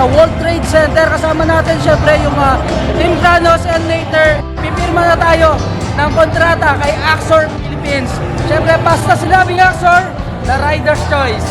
sa World Trade Center. Kasama natin syempre yung Team Kranos, and later pipirma na tayo ng kontrata kay Axor Philippines. Syempre basta sinabing Axor, the rider's choice.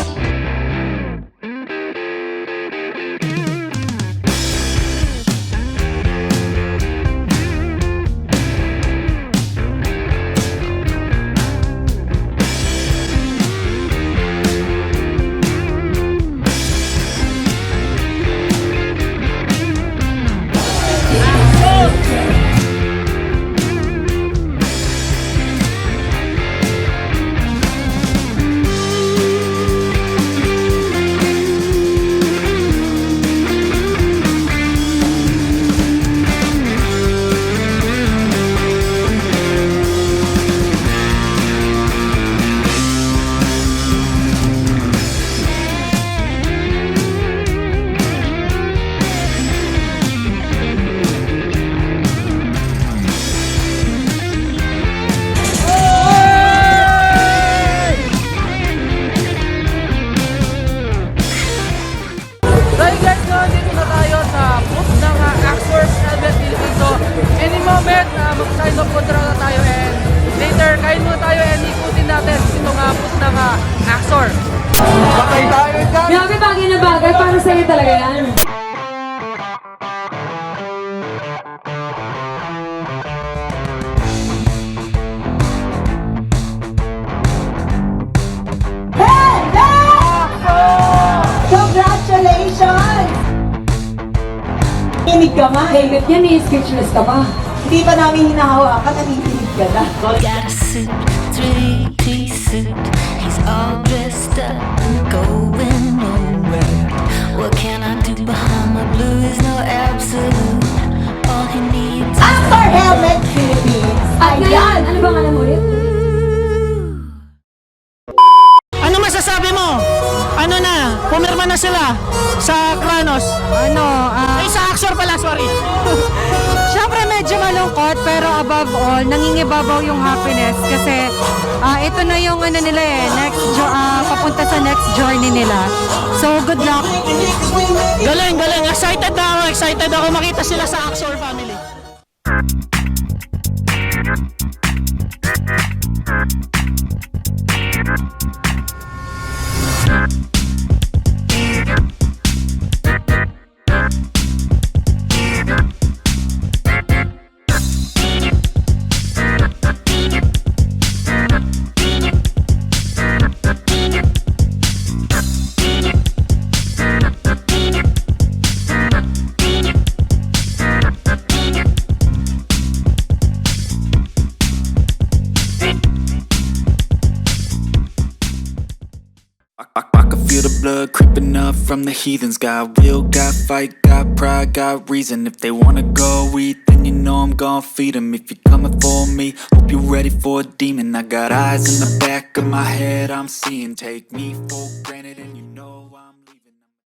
Mag-sign of kontrata tayo, and later kain muna tayo and ikutin natin itong booth ng Axor. Bakay tayo dyan! Grabe, bagay na bagay. Para sa'yo talaga yan. Hey! Congratulations! Kinig ka nga eh. Helmet yan eh. Speechless ka pa. Hindi pa namin hinahawakan, nangihinig ka na. Got a suit, three-piece suit. He's all dressed up and going nowhere. What can I do behind my blue? Is no absolute. All he needs is Axor Helmet Philippines! At ngayon, ano bang alam mo ulit? Ano masasabi mo? Ano na? Pumirma na sila sa Kranos. Sa Axor pala, sorry. Siyempre medyo malungkot, pero above all, nangingibabaw yung happiness kasi ito na yung ano nila papunta sa next journey nila. So good luck. Galing, galing. Excited na ako. Excited ako makita sila sa Axor family. I can feel the blood creeping up from the heathens. Got will, got fight, got pride, got reason. If they wanna go eat, then you know I'm gon' feed them. If you're coming for me, hope you're ready for a demon. I got eyes in the back of my head, I'm seeing. Take me for granted and you know